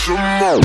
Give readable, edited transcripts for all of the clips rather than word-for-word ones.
some more.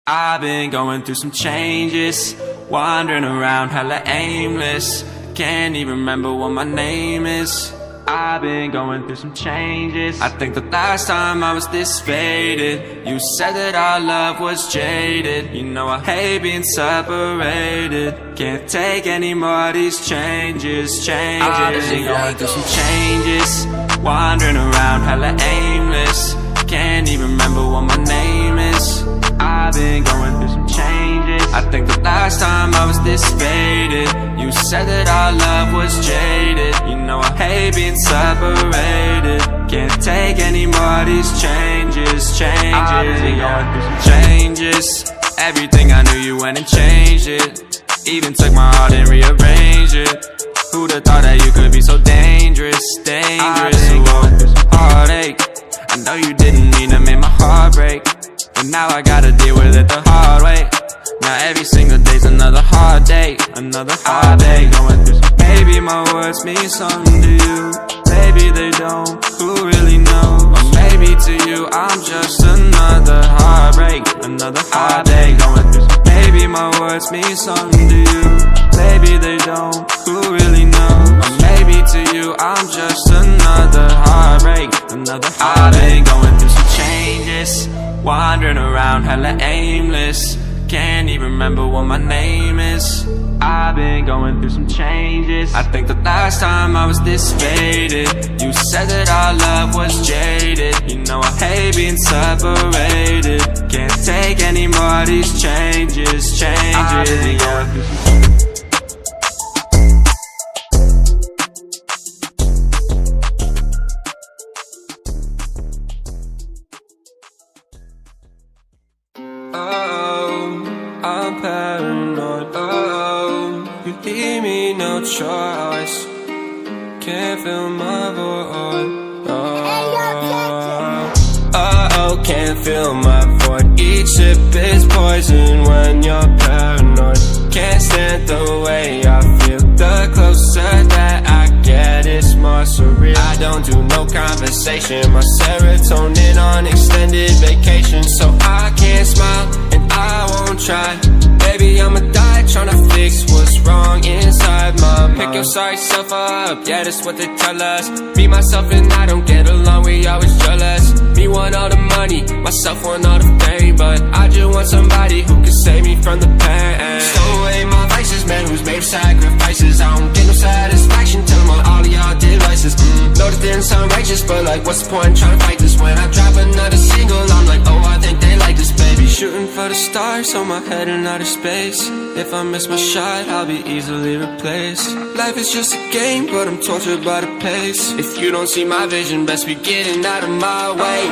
I've been going through some changes, wandering around hella aimless. Can't even remember what my name is. I've been going through some changes. I think the last time I was this faded, you said that our love was jaded. You know I hate being separated. Can't take any more of these changes. I've been going through some changes, wandering around hella aimless. Can't even remember what my name is. I've been going through some changes. I think the last time I was this faded, you said that our love was jaded. You know I hate being separated. Can't take any more of these changes. I've been going through some changes. Everything I knew, you went and changed it. Even took my heart and rearranged it. Who'd have thought that you could be so dangerous? I've been going through some heartache. I know you didn't mean to make my heart break, but now I gotta deal with it the hard way. Now every single day's another hard day, another hard day. Going through some. Maybe my words mean something to you, maybe they don't, who really knows? Or maybe to you I'm just another heartbreak, another hard day. Going through some. Maybe my words mean something to you, maybe they don't, who really knows? Or maybe to you I'm just another heartbreak, another hard day. I've been going through some changes, wandering around hella aimless. Can't even remember what my name is. I've been going through some changes. I think the last time I was this faded, you said that our love was jaded. You know I hate being separated. Can't take any more of these changes. I've been going through some. I'm paranoid, you leave me no choice. Can't feel my voice, can't feel my void. Each sip is poison when you're paranoid. Can't stand the way I feel. The closer that I get, it's more surreal. I don't do no conversation. My serotonin on extended vacation, so I can't smile and I won't try. Baby, I'ma die tryna fix what's wrong inside my mind. Pick your sorry self up, yeah, that's what they tell us. Me, myself, and I don't get along, we always jealous. Me want all the money, myself want all the fame, but I just want somebody who can save me from the pain. Stow away my vices, man, who's made sacrifices. I don't get no satisfaction, tell them all of y'all did vices. Know that didn't sound righteous, but like, what's the point in trying to fight this? When I drop another single, I'm like, oh, I think they like this, baby. Shooting for the stars, on my head in outer space. If I miss my shot, I'll be easily replaced. Life is just a game, but I'm tortured by the pace. If you don't see my vision, best be getting out of my way.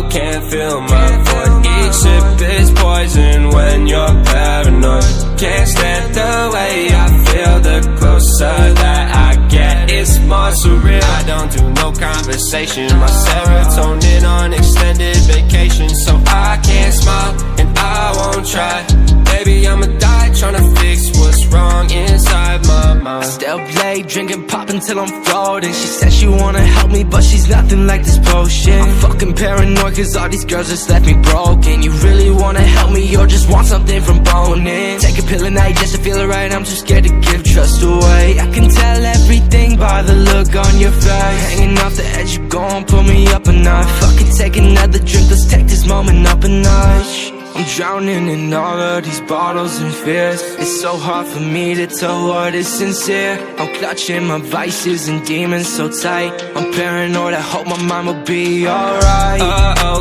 Can't feel my void. Each sip is poison when you're paranoid. Can't stand the way I feel. The closer that I get, it's more surreal. I don't do no conversation. My serotonin on extended vacation, so I can't smile and I won't try. Baby, I'ma die tryna fix what's wrong inside my mind. I still play, drinking, pop until I'm floating. She said she wanna help me, but she's nothing like this potion. I'm fucking paranoid cause all these girls just left me broken. You really wanna help me or just want something from boning? Take a pill a night just to feel it right, I'm too scared to give trust away. I can tell everything by the look on your face. Hanging off the edge, you gon' pull me up a notch. Fucking take another drink, let's take this moment up a notch. I'm drowning in all of these bottles and fears. It's so hard for me to tell what is sincere. I'm clutching my vices and demons so tight. I'm paranoid, I hope my mind will be alright.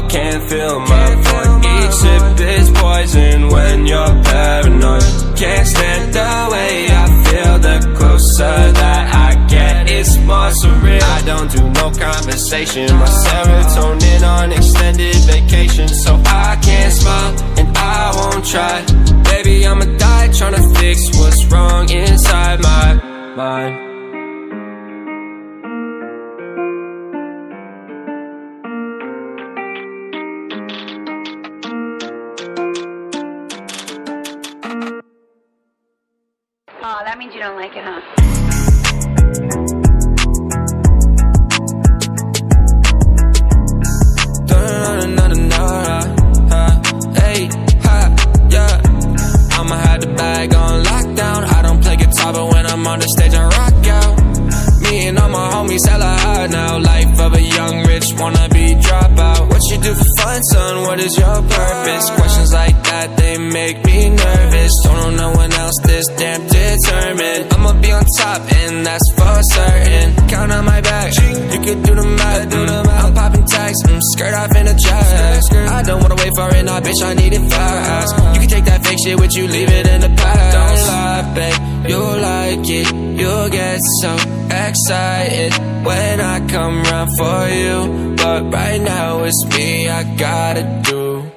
Can't feel my void. Each sip is poison when you're paranoid. Can't stand the way I feel. The closer that I get, it's more surreal. I don't do no conversation. My serotonin on extended vacation, so I can't smile and I won't try. Baby, I'ma die tryna fix what's wrong inside my mind. Oh, that means you don't like it, huh? is your purpose? Questions like that, they make me nervous. Don't know no one else this damn determined. I'ma be on top, and that's for certain. Count on my back, you could do the math. I'm popping tags, skirt off in a dress. I don't wanna wait for it, nah, bitch, I need it fast. You can take that fake shit with you, leave it in the past. Don't lie, babe, you'll like it. You'll get so excited when I come round for you. But right now it's me I gotta do.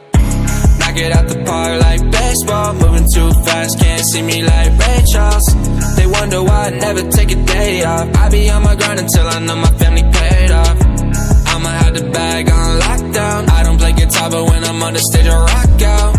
Knock it out the park like baseball, moving too fast, can't see me like Ray Charles. They wonder why I never take a day off. I be on my grind until I know my family paid off. I'ma have the bag on lockdown. I don't play guitar, but when I'm on the stage I rock out.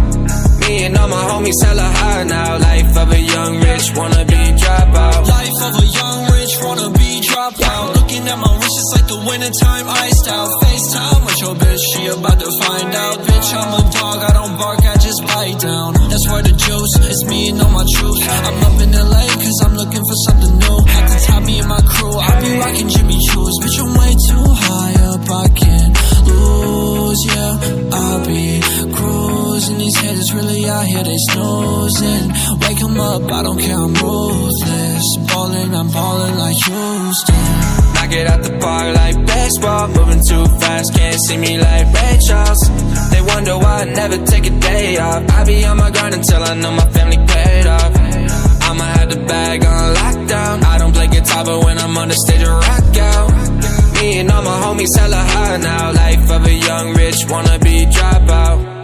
Me and all my homies hella high now. Life of a young rich wannabe dropout. Life of a young rich wannabe dropout. Looking at my wrist, it's like the wintertime iced out. FaceTime with your bitch, she about to find out. Bitch, I'm a dog, I don't bark, I just bite down. That's where the juice, it's me and all my truth. I'm up in LA cause I'm looking for something new. At the top, me and my crew, I be rocking Jimmy Choo's. Bitch, I'm way too high up, I can't lose, yeah. I'll be cruising, these haters really out here, they snoozing. Wake 'em up, I don't care, I'm ruthless. I'm ballin' like Houston. Knock it out the park like baseball, moving too fast, can't see me like Ray Charles. They wonder why I never take a day off. I be on my grind until I know my family paid off. I'ma have the bag on lockdown. I don't play guitar, but when I'm on the stage I rock out. Me and all my homies hella high now. Life of a young rich wannabe dropout.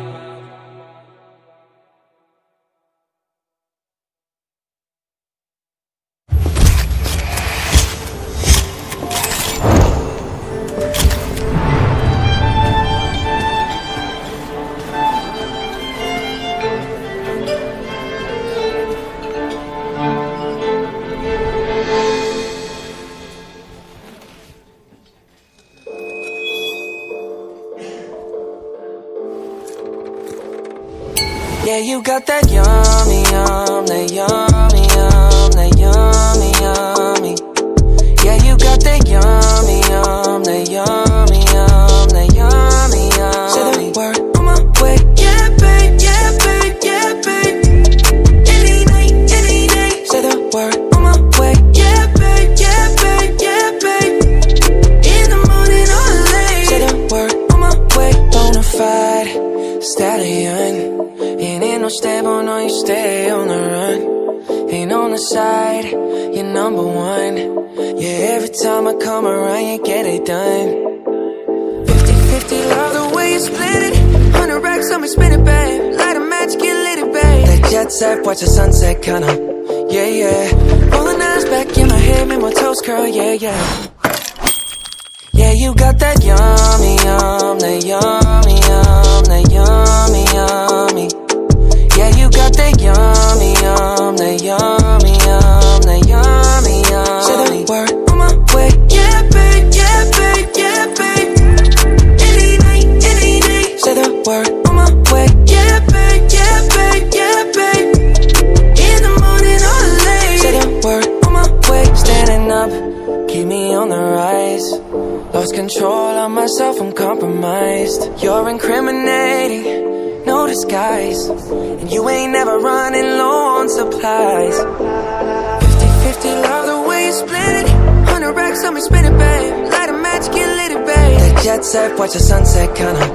Yeah, you got that yummy, yum, that yummy, yum, that yummy, yummy. Yeah, you got that yummy, yum, that yummy, yum, that yummy, yummy. Say the word on my way. Yeah, babe, yeah, babe, yeah, babe. Any night, any day. Say the word on my way. Yeah, babe, yeah, babe, yeah, babe. In the morning or late. Say the word on my way. Bonafide stallion. Ain't no stable, no, you stay on the run. Ain't on the side, you're number one. Yeah, every time I come around, you get it done. 50-50, love the way you split it. 100 racks on me, spin it, babe. Light a match, get lit, babe. That jet set, watch the sunset, kinda. Yeah, yeah. Rolling eyes back in my head, make my toes curl, yeah, yeah. Yeah, you got that yummy, yum, that yummy, yum, that yummy, yummy. Yeah, you got that yummy, yum, that yummy, yum, that yummy, yummy. Say the word on my way. Yeah, babe, yeah, babe, yeah, babe. Any night, any day. Say the word on my way. Yeah, babe, yeah, babe, yeah, babe. In the morning or late. Say the word on my way. Standing up, keep me on the rise. Lost control of myself, I'm compromised. You're incriminating, no disguise. And you ain't never running low on supplies. 50-50, love the way you split it. 100 racks on me, spin it, babe. Light a match, get lit, babe. That jet set, watch the sunset, kinda.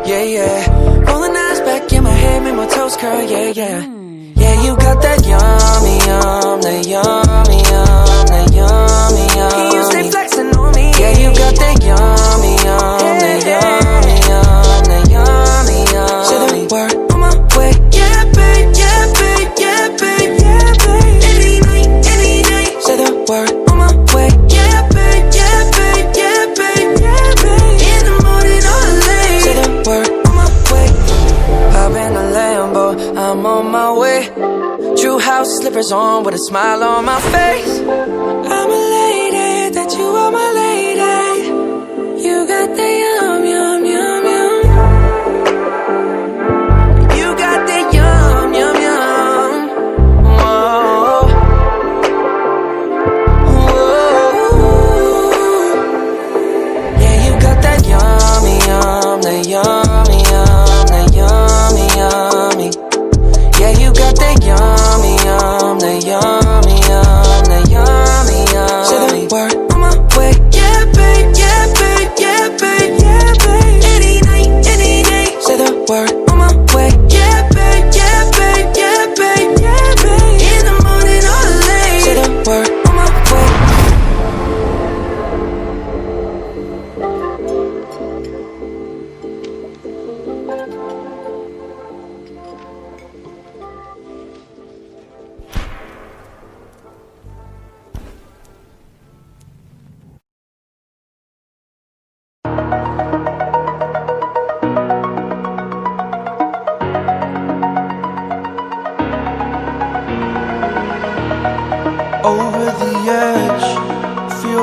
Yeah, yeah. Rolling eyes back in my head, make my toes curl, yeah, yeah. Yeah, you got that yummy, yum, that yummy, yum, that yummy, yum. You stay flexing on me. Yeah, you got that yummy, yum, that yummy, yum, that yummy, yum. Say the word on my way. Yeah, babe, yeah, babe, yeah, babe, yeah, babe. Any night, any day. Say the word on my way. Yeah, babe, yeah, babe, yeah, babe, yeah, babe. In the morning or late. Say the word on my way. Hop in the Lambo, I'm on my way. True house slippers on with a smile on my face. I'm elated that you are my lady. You got the yum, yum, yum, yum. You got the yum, yum, yum. Whoa. Whoa. Yeah, you got that yummy, yum, that yummy, yum, that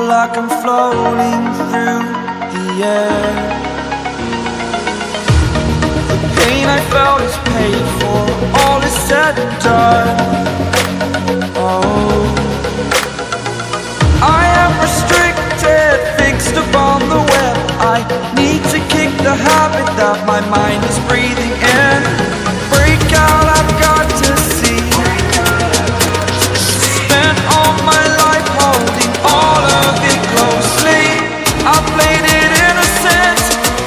feel like I'm floating through the air. The pain I felt is paid for, all is said and done. Oh, I am restricted, fixed upon the web. I need to kick the habit that my mind is breathing in. Break out, I've got to see. Spent all my life holding all of it closely. I played it innocent,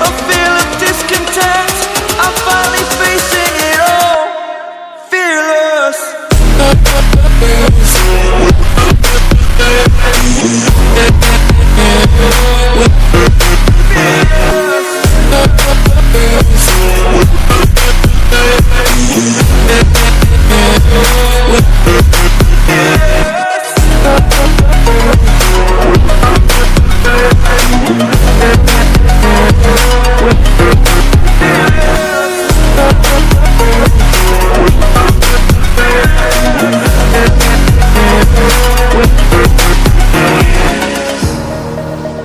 a feel of discontent. I'm finally facing it all, fearless.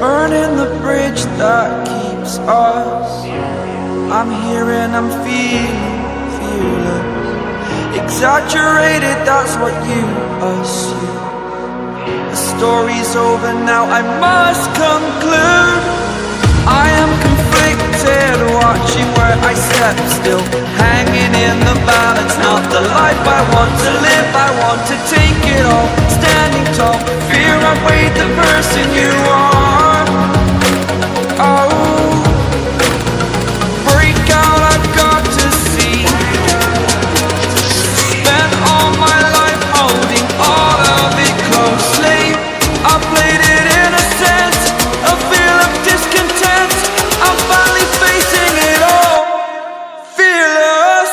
Burning the bridge that keeps us. I'm here and I'm feeling fearless. Exaggerated, that's what you assume. The story's over now, I must conclude. I am conflicted, watching where I step still, hanging in the balance. Not the life I want to live, I want to take it all. Standing tall, fear I've weighed the person you are. Oh, break out, I've got to see. Spent all my life holding all of it closely. I played it innocent, a feel of discontent. I'm finally facing it all, fearless.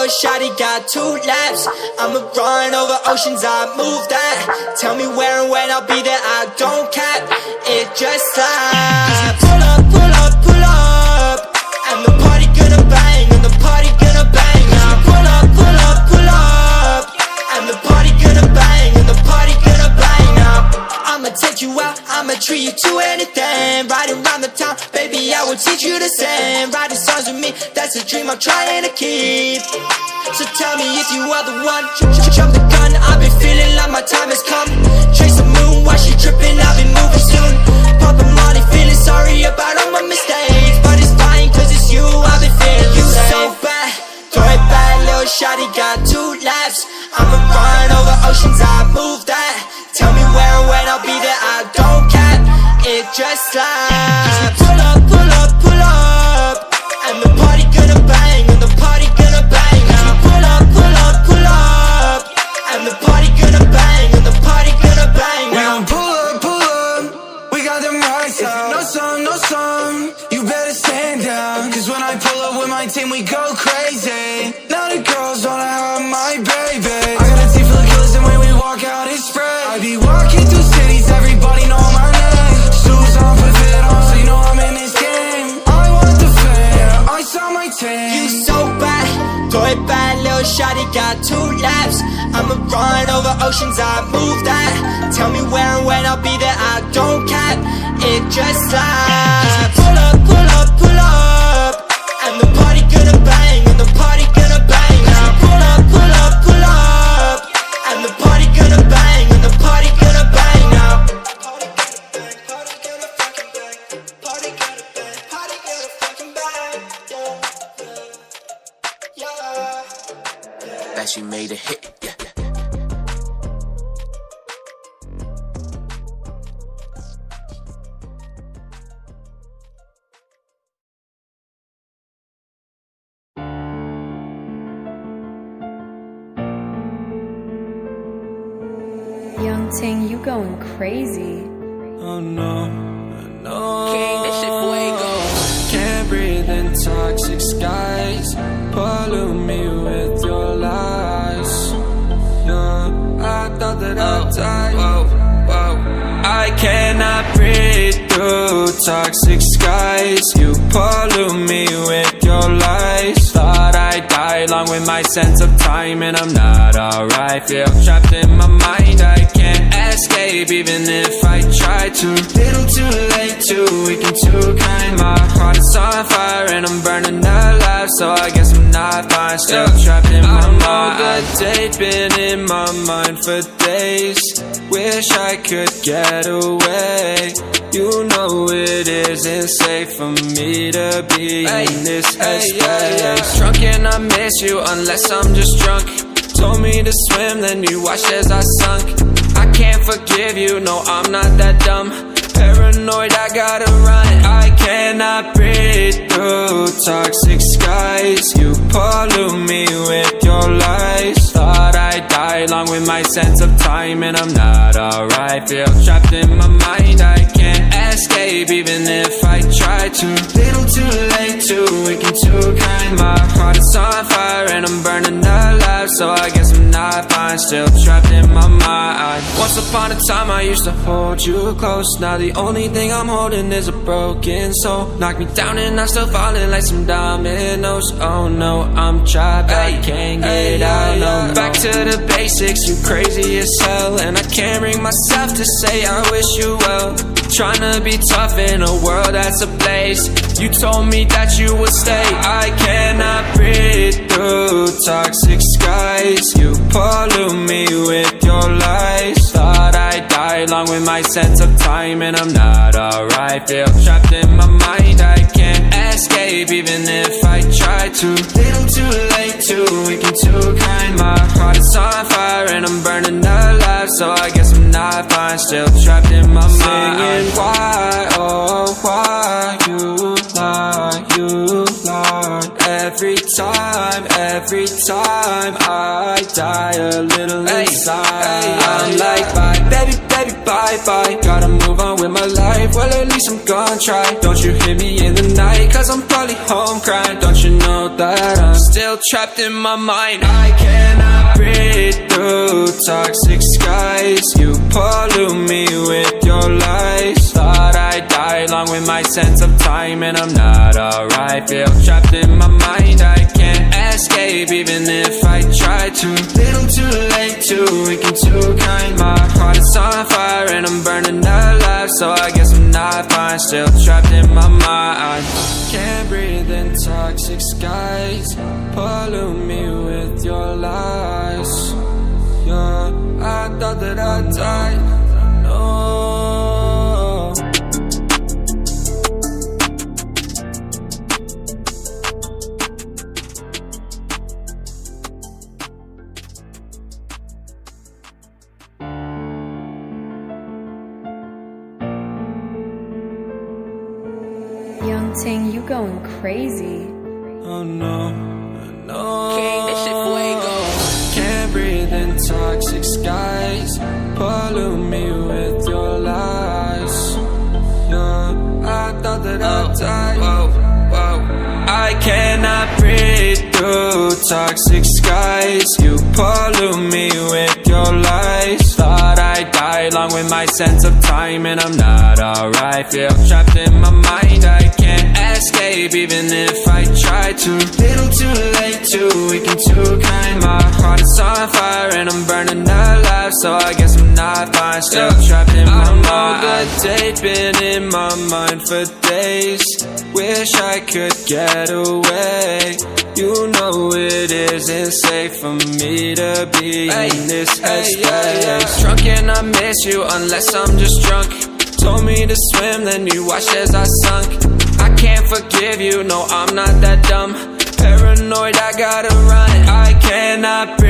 Shawty got 2 laps. I'ma run over oceans, I move that. Tell me where and when I'll be there, I don't cap. It just slaps. Pull up, pull up, pull up, and the party gonna bang, and the party gonna bang. Now pull up, pull up, pull up, and the party gonna bang, and the party gonna bang. Now I'ma take you out, I'ma treat you to anything. Riding around the town, baby, I will teach you to sing. Writing songs with me, that's a dream I'm trying to keep. So tell me if you are the one. Jump the gun, I've been feeling like my time has come. Chase the moon while she dripping, I'll be moving soon. Poppin' Molly, feeling sorry about all my mistakes, but it's fine cause it's you, I've been feeling you safe. So bad, throw it back, little shawty got 2 laps. I'ma run over oceans, I move that. Tell me where and when I'll be there, I don't cap. It just slaps. Pull up, pull up, pull up, and the party gonna bang, and the party gonna bang. Now pull up, pull up, pull up, and the party gonna bang, and the party gonna bang. We gon' pull up, we got them rocks out. No sun, no sun, you better stand down. Cause when I pull up with my team, we go crazy. Now the girls wanna have my baby. I got a team full of killers, and when we walk out, it's spread. I be walking through cities, everybody know my name. Shoes on, put it on, so you know I'm in this game. I want the fame, I saw my team. You so bad, throw it back, little shawty got 2 laps. I'ma run over oceans, I move that. Tell me where and when I'll be there, I don't cap. It just slaps. Pull up, pull up, pull up, and the party gonna bang, and the party gonna bang. Now that she made a hit, yeah. Young Ting, you going crazy. Oh no, no. King, that shit fuego. Can't breathe in toxic skies. Pollute me with your lies. Yeah, I thought that I'd die. Whoa, whoa. I cannot breathe through toxic skies. You pollute me with your lies. Thought I'd die along with my sense of time, and I'm not alright. Feel trapped in my mind, I can't escape even if I try to. Little too late, too weak and too kind. My heart is on fire and I'm burning alive, so I guess I'm not fine. Still trapped in my mind. The date been in my mind for days. Wish I could get away. You know it isn't safe for me to be in this headspace. Drunk and I miss you unless I'm just drunk. Told me to swim, then you watched as I sunk. I can't forgive you, no I'm not that dumb. Paranoid, I gotta run. I cannot breathe through toxic skies. You pollute me with your lies. Thought I'd die along with my sense of time, and I'm not alright. Feel trapped in my mind, I can't escape even if I try to. Little too late, too weak and too kind. My heart is on fire and I'm burning alive, so I guess I'm not fine. Still trapped in my mind. Once upon a time I used to hold you close. Now the only thing I'm holding is a broken soul. Knock me down and I'm still falling like some dominoes. Oh no, I'm trapped, I can't get out, no. Back to the basics, you crazy as hell, and I can't bring myself to say I wish you well. Tryna be tough in a world that's ablaze. You told me that you would stay. I cannot breathe through toxic skies. You pollute me with your lies. Thought I'd die along with my sense of time, and I'm not alright. Feel trapped in my mind, I can't escape even if I try to. Little too late, too weak and too kind. My heart is on fire and I'm burning alive, so I guess I'm not fine. Still trapped in my mind. Why, oh why you lie, you lie. Every time I die a little inside. I'm like bye, baby, baby, bye, bye. Gotta move on with my life, well at least I'm gonna try. Don't you hear me in the night, cause I'm probably home crying. Don't you know that I'm still trapped in my mind. I cannot breathe through toxic skies. You pollute me with your lies. Thought I'd die along with my sense of time, and I'm not alright. Feel trapped in my mind, I can't escape even if I try to. Little too late, too weak and too kind. My heart is on fire and I'm burning alive, so I guess I'm not fine. Still trapped in my mind. Can't breathe in toxic skies. Pollute me with your lies. Yeah, I thought that I'd die. No. Young Ting, you going crazy. Oh no, no. King, that shit fuego. Can't breathe in toxic skies. Pollute me with your lies. Yeah, I thought that I'd die. Whoa, whoa. I cannot breathe through toxic skies. You pollute me with your lies. Thought I'd die along with my sense of time, and I'm not alright. Feel trapped in my mind, I can't escape even if I try to. Little too late, too weak and too kind. My heart is on fire and I'm burning alive, so I guess I'm not fine. Still trapped in my mind. The date been in my mind for days. Wish I could get away. You know it isn't safe for me to be in this headspace. Drunk and I miss you unless I'm just drunk. Told me to swim, then you watched as I sunk. I can't forgive you, no I'm not that dumb. Paranoid, I gotta run. I cannot breathe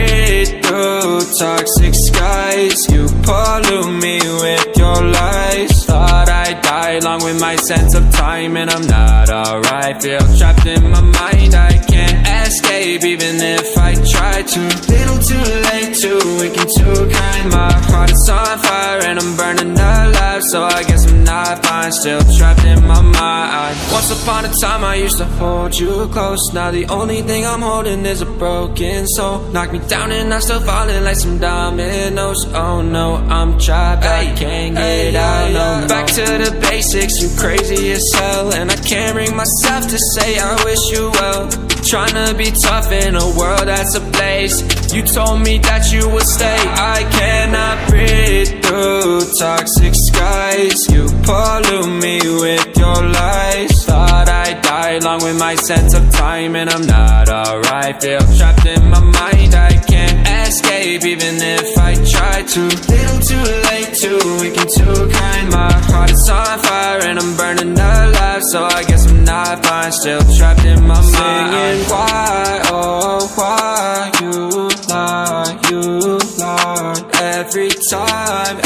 sense of time and I'm not alright. Feel trapped in my mind, I can't escape even if I try to. Little too late, too weak and too kind. My heart is on fire and I'm burning alive, so I guess I'm not fine, still trapped in my mind. Once upon a time I used to hold you close. Now the only thing I'm holding is a broken soul. Knock me down and I'm still falling like some dominoes. Oh no, I'm trapped, I can't get out, no. Back to the basics, you crazy as hell, and I can't bring myself to say I wish you well. Tryna be tough in a world that's ablaze. You told me that you would stay. I cannot breathe through toxic skies. You pollute me with your lies. Thought I'd die along with my sense of time and I'm not alright. Feel trapped in my mind, I can't escape even if I try to. Little too late, too weak and too kind. My heart is on fire and I'm burning alive, so I guess I'm not fine, still trapped in my mind. Singing why, oh why you lie, you lie. Every time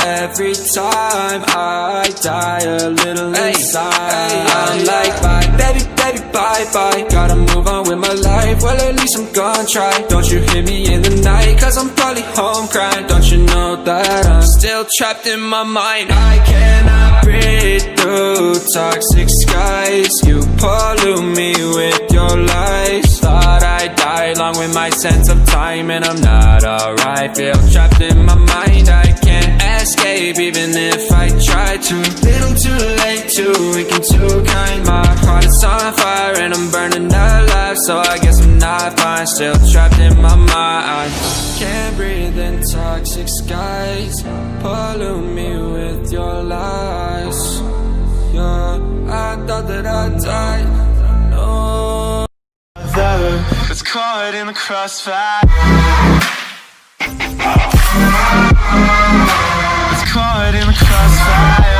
I die a little inside. I'm like bye, baby, bye. Gotta move on with my life, well at least I'm gonna try. Don't you hear me in the night, cause I'm probably home crying. Don't you know that I'm still trapped in my mind. I cannot breathe through toxic skies. You pollute me with your lies. Thought I'd die along with my sense of time and I'm not alright. Feel trapped in my mind, I can't escape even if I try to. Little too late, too weak and too kind. My heart is on fire and I'm burning alive, so I guess I'm not fine, still trapped in my mind. Can't breathe in toxic skies. Pollute me with your lies. Yeah, I thought that I'd die. No. It's caught in the crossfire. It's caught in the crossfire.